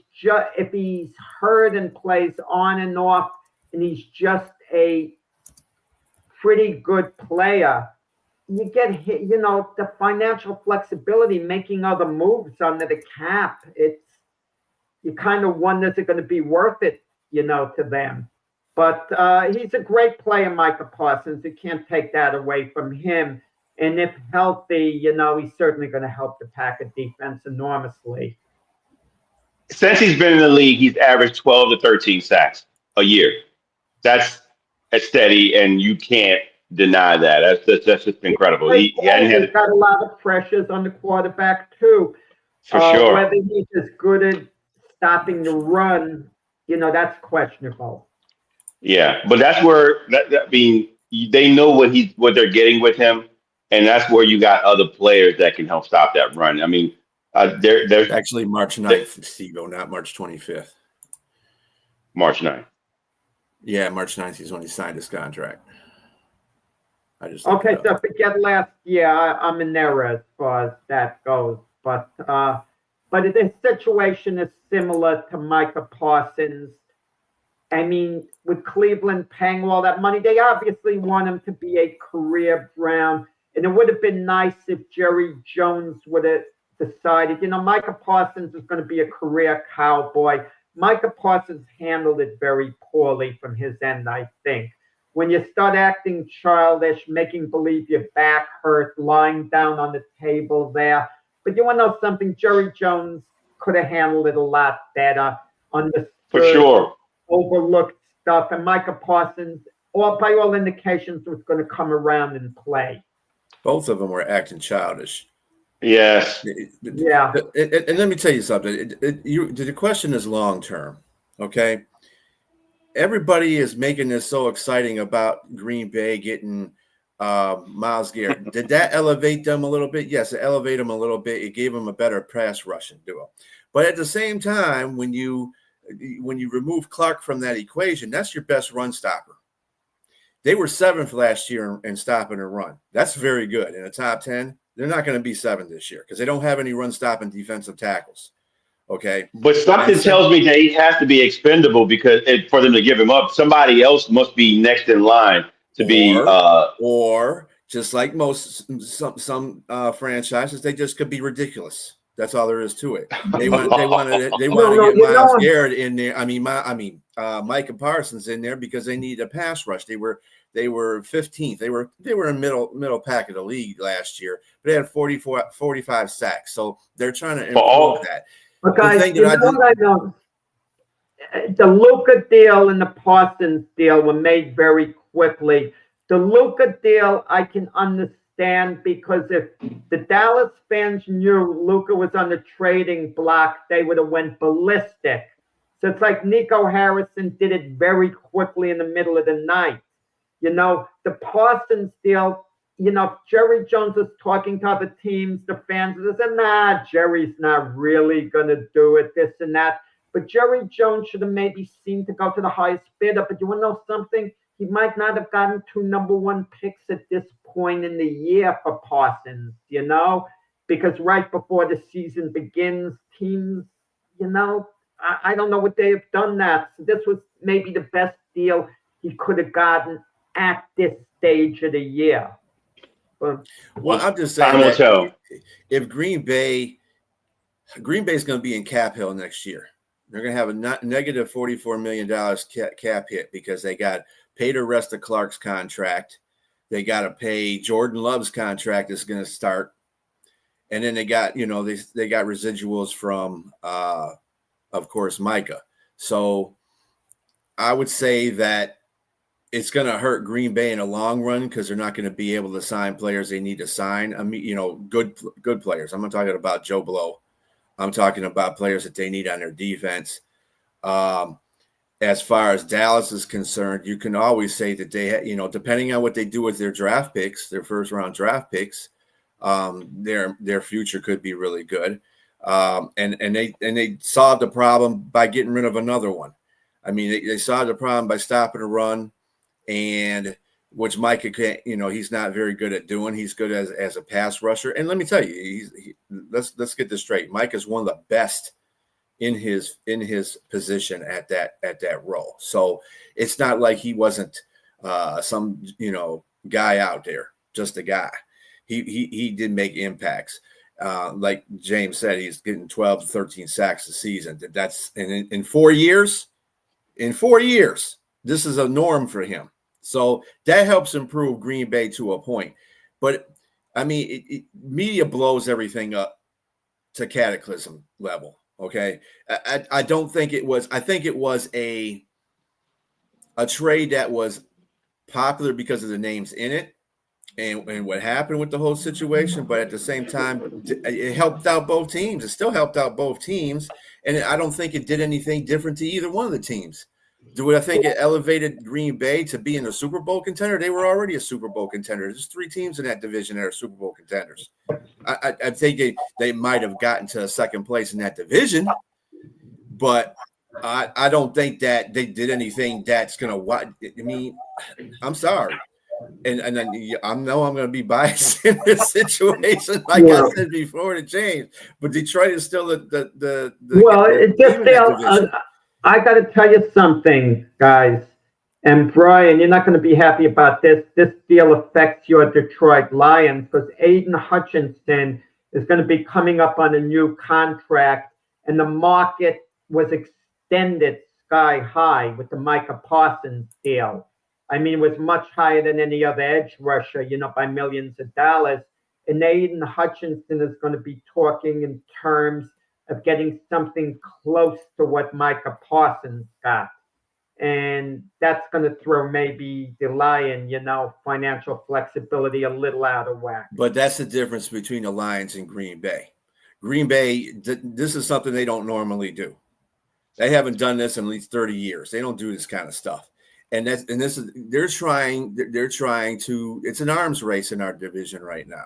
hurt and plays on and off, and he's just a pretty good player, you get hit, the financial flexibility, making other moves under the cap. You kind of wonder, is it going to be worth it, to them? But he's a great player, Micah Parsons. You can't take that away from him. And if healthy, he's certainly going to help the Packer defense enormously. Since he's been in the league, he's averaged 12 to 13 sacks a year. That's steady, and you can't deny that. That's just incredible. He's got a lot of pressures on the quarterback, too. For sure. Whether he's as good at stopping the run, that's questionable. Yeah, but that's where they know what they're getting with him, and that's where you got other players that can help stop that run. I mean, they're actually March 9th, Steve-O, not March 25th. March 9th. Yeah, March 9th is when he signed his contract. Okay, so forget last year. I'm in error as far as that goes, but the situation is similar to Micah Parsons. I mean, with Cleveland paying all that money, they obviously want him to be a career Brown. And it would have been nice if Jerry Jones would have decided, Micah Parsons is going to be a career Cowboy. Micah Parsons handled it very poorly from his end, I think. When you start acting childish, making believe your back hurt, lying down on the table there. But you want to know something? Jerry Jones could have handled it a lot better. For sure. Overlooked stuff. And Micah Parsons, by all indications, was going to come around and play. Both of them were acting childish. Yes. Yeah. And let me tell you something. The question is long term, okay? Everybody is making this so exciting about Green Bay getting Myles Garrett. Did that elevate them a little bit? Yes, it elevated them a little bit. It gave them a better pass rushing duo. But at the same time, when you remove Clark from that equation, that's your best run stopper. They were 7th last year in stopping a run. That's very good. In the top 10, they're not going to be 7th this year because they don't have any run-stopping defensive tackles. Okay. But something tells me that he has to be expendable because for them to give him up, somebody else must be next in line to be. Or just like some franchises, they just could be ridiculous. That's all there is to it. They want to get Myles Garrett in there. Micah Parsons in there because they need a pass rush. They were 15th. They were in middle pack of the league last year, but they had 45 sacks. So they're trying to improve that. But guys, I know? The Luka deal and the Parsons deal were made very quickly. The Luka deal I can understand because if the Dallas fans knew Luka was on the trading block, they would have went ballistic. So it's like Nico Harrison did it very quickly in the middle of the night. The Parsons deal, Jerry Jones was talking to other teams, the fans said, nah, Jerry's not really going to do it, this and that. But Jerry Jones should have maybe seemed to go to the highest bidder. But you want to know something? He might not have gotten 2 number 1 picks at this point in the year for Parsons, because right before the season begins, teams, I don't know what they have done that. So this was maybe the best deal he could have gotten at this stage of the year. Well, I'm just saying that if Green Bay's going to be in cap hill next year. They're going to have a negative $44 million cap hit because they got paid the rest of Clark's contract. They got to pay Jordan Love's contract is going to start. And then they got, they got residuals from, of course, Micah. So I would say that it's going to hurt Green Bay in the long run because they're not going to be able to sign players they need to sign. I mean, good players. I'm not talking about Joe Blow. I'm talking about players that they need on their defense. As far as Dallas is concerned, you can always say that they, depending on what they do with their draft picks, their first round draft picks, their future could be really good. And they solved the problem by getting rid of another one. I mean, they solved the problem by stopping a run, and which Micah can't, he's not very good at doing. He's good as a pass rusher. And let me tell you, let's get this straight. Mike is one of the best in his position at that role. So it's not like he wasn't some guy out there, just a guy. He did make impacts. Like James said, he's getting 12 to 13 sacks a season. That's in 4 years. In 4 years, this is a norm for him. So that helps improve Green Bay to a point. But, I mean, media blows everything up to cataclysm level, okay? I don't think it was – I think it was a trade that was popular because of the names in it and what happened with the whole situation. But at the same time, it helped out both teams. It still helped out both teams. And I don't think it did anything different to either one of the teams. Do I think it elevated Green Bay to being a Super Bowl contender? They were already a Super Bowl contender. There's 3 teams in that division that are Super Bowl contenders. I think they might have gotten to second place in that division, but I don't think that they did anything that's going to – I mean, I'm sorry. And then I know I'm going to be biased in this situation, like I said before to James, but Detroit is still the well, it just I got to tell you something, guys. And Brian, you're not going to be happy about this. This deal affects your Detroit Lions because Aiden Hutchinson is going to be coming up on a new contract, and the market was extended sky high with the Micah Parsons deal. I mean, it was much higher than any other edge rusher, by millions of dollars. And Aiden Hutchinson is going to be talking in terms of getting something close to what Micah Parsons got. And that's going to throw maybe the Lion, financial flexibility a little out of whack. But that's the difference between the Lions and Green Bay. Green Bay, this is something they don't normally do. They haven't done this in at least 30 years. They don't do this kind of stuff. They're trying to, it's an arms race in our division right now.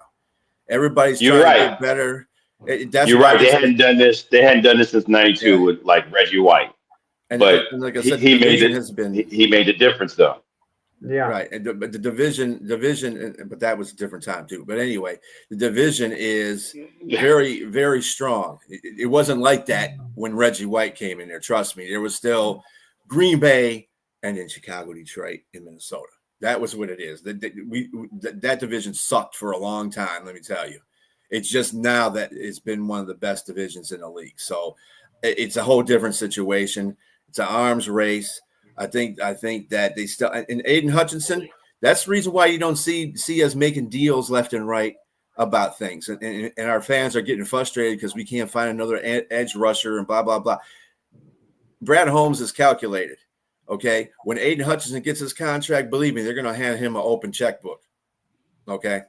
Everybody's trying to get better. You're right. They hadn't done this since '92 with like Reggie White. But like I said, he made the difference though. Yeah. Right. But the division, but that was a different time too. But anyway, the division is very, very strong. It wasn't like that when Reggie White came in there. Trust me, there was still Green Bay and then Chicago, Detroit, and Minnesota. That was what it is. That division sucked for a long time, let me tell you. It's just now that it's been one of the best divisions in the league. So it's a whole different situation. It's an arms race. I think that they still, and Aiden Hutchinson, that's the reason why you don't see us making deals left and right about things. And our fans are getting frustrated because we can't find another edge rusher and blah, blah, blah. Brad Holmes is calculated. Okay. When Aiden Hutchinson gets his contract, believe me, they're going to hand him an open checkbook. Okay.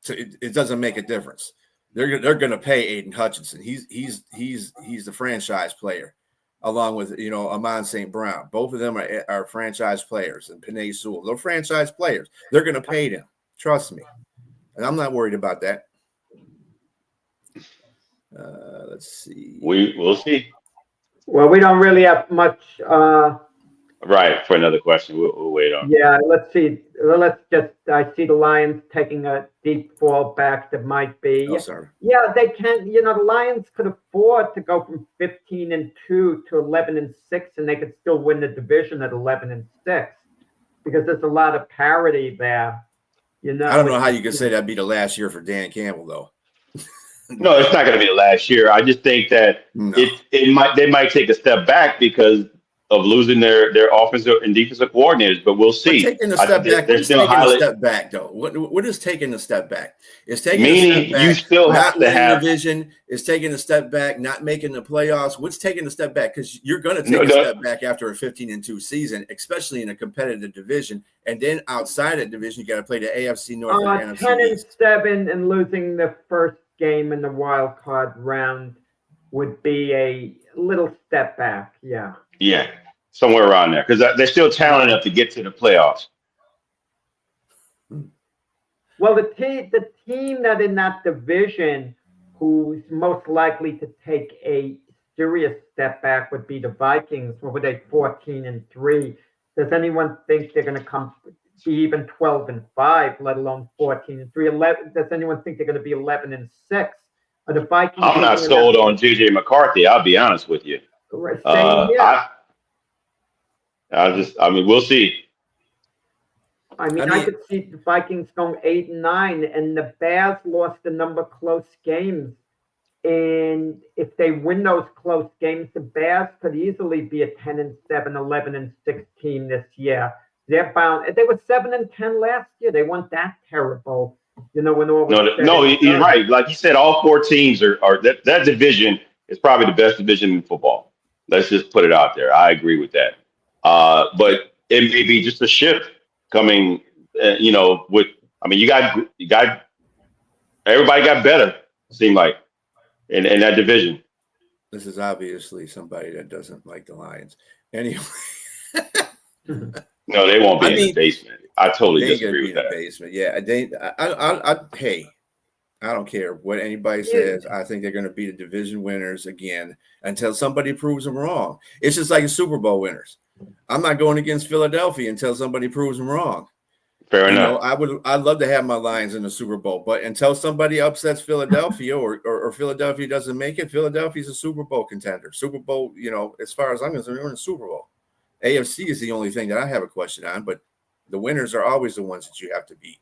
So it doesn't make a difference. They're going to pay Aiden Hutchinson. He's the franchise player, along with Amon St. Brown. Both of them are franchise players, and Penei Sewell. They're franchise players. They're going to pay them. Trust me, and I'm not worried about that. Let's see. We'll see. Well, we don't really have much. Right, for another question. We'll wait on. Yeah, let's see. I see the Lions taking a deep fall back that might be. Oh, sorry. Yeah, they can. The Lions could afford to go from 15-2 to 11-6, and they could still win the division at 11-6 because there's a lot of parity there. I don't know how you could say that'd be the last year for Dan Campbell, though. No, it's not going to be the last year. I just think that they might take a step back because of losing their offensive and defensive coordinators, but we'll see. But taking a step back, what is taking a step back, though? What is taking a step back? It's taking meaning a step back, you still have to have division. It's taking a step back, not making the playoffs. What's taking a step back? Because you're going to take a step back after a 15-2 season, especially in a competitive division, and then outside that division, you got to play the AFC North and NFC East. 10-7 and losing the first game in the wild card round would be a little step back. Yeah. Yeah, somewhere around there, because they're still talented enough to get to the playoffs. Well, the team that in that division who's most likely to take a serious step back would be the Vikings. What were they, 14-3? Does anyone think they're going to come be even 12-5, let alone 14-3? Does anyone think they're going to be 11-6? Are the Vikings? I'm not sold on JJ McCarthy. I'll be honest with you. We'll see. I could see the Vikings going 8-9, and the Bears lost a number of close games. And if they win those close games, the Bears could easily be a 10-7, 11-6 team this year. They're bound. They were 7-10 last year. They weren't that terrible, when all was No, you're right. Like you said, all four teams are that division is probably the best division in football. Let's just put it out there. I agree with that. But it may be just a shift coming. You got everybody got better. It seemed like in that division. This is obviously somebody that doesn't like the Lions. Anyway. No, they won't be in the basement. I totally disagree with that. Basement. Yeah, hey, I don't care what anybody says. I think they're going to be the division winners again until somebody proves them wrong. It's just like the Super Bowl winners. I'm not going against Philadelphia until somebody proves them wrong. Fair enough. I'd love to have my Lions in the Super Bowl, but until somebody upsets Philadelphia or Philadelphia doesn't make it, Philadelphia's a Super Bowl contender. Super Bowl, as far as I'm concerned, we're in the Super Bowl. AFC is the only thing that I have a question on, but the winners are always the ones that you have to beat.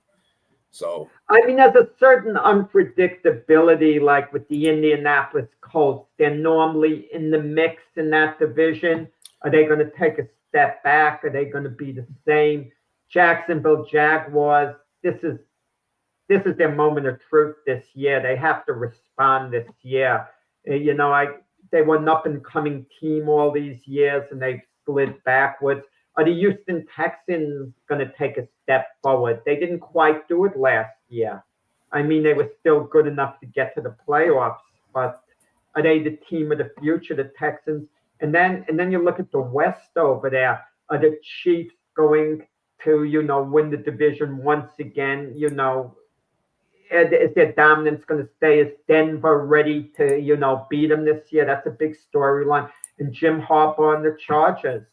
So there's a certain unpredictability, like with the Indianapolis Colts. They're normally in the mix in that division. Are they going to take a step back? Are they going to be the same? Jacksonville Jaguars, this is their moment of truth this year. They have to respond this year. They were an up-and-coming team all these years, and they've slid backwards. Are the Houston Texans going to take a step forward? They didn't quite do it last year. They were still good enough to get to the playoffs, but are they the team of the future, the Texans? And then you look at the West over there. Are the Chiefs going to, win the division once again? Is their dominance going to stay? Is Denver ready to, beat them this year? That's a big storyline. And Jim Harbaugh and the Chargers.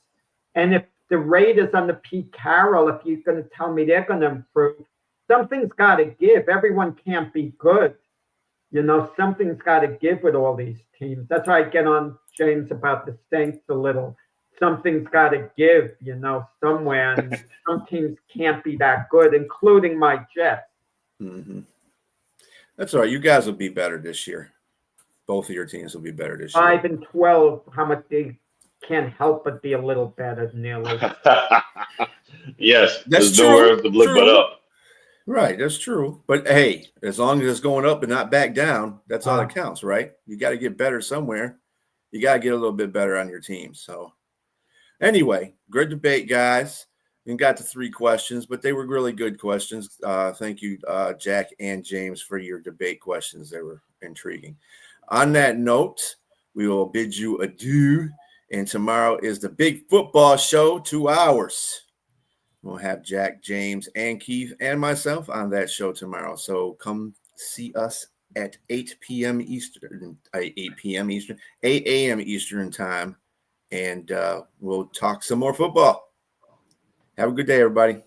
And if the Raiders under Pete Carroll, if you're going to tell me they're going to improve, something's got to give. Everyone can't be good. Something's got to give with all these teams. That's why I get on James about the Saints a little. something's got to give, somewhere. And some teams can't be that good, including my Jets. Mm-hmm. That's all right. You guys will be better this year. Both of your teams will be better this year. 5-12. How much they can't help but be a little better, nearly. Yes, That's there's nowhere else to look but true. up. Right, that's true. But hey, as long as it's going up and not back down, that's all that counts, right? You got to get better somewhere. You got to get a little bit better on your team. So anyway, good debate, guys. We got to 3 questions, but they were really good questions. Thank you, Jack and James, for your debate questions. They were intriguing. On that note, we will bid you adieu. And tomorrow is the big football show, 2 hours. We'll have Jack, James, and Keith and myself on that show tomorrow. So come see us at 8 p.m. Eastern, 8 a.m. Eastern time, and we'll talk some more football. Have a good day, everybody.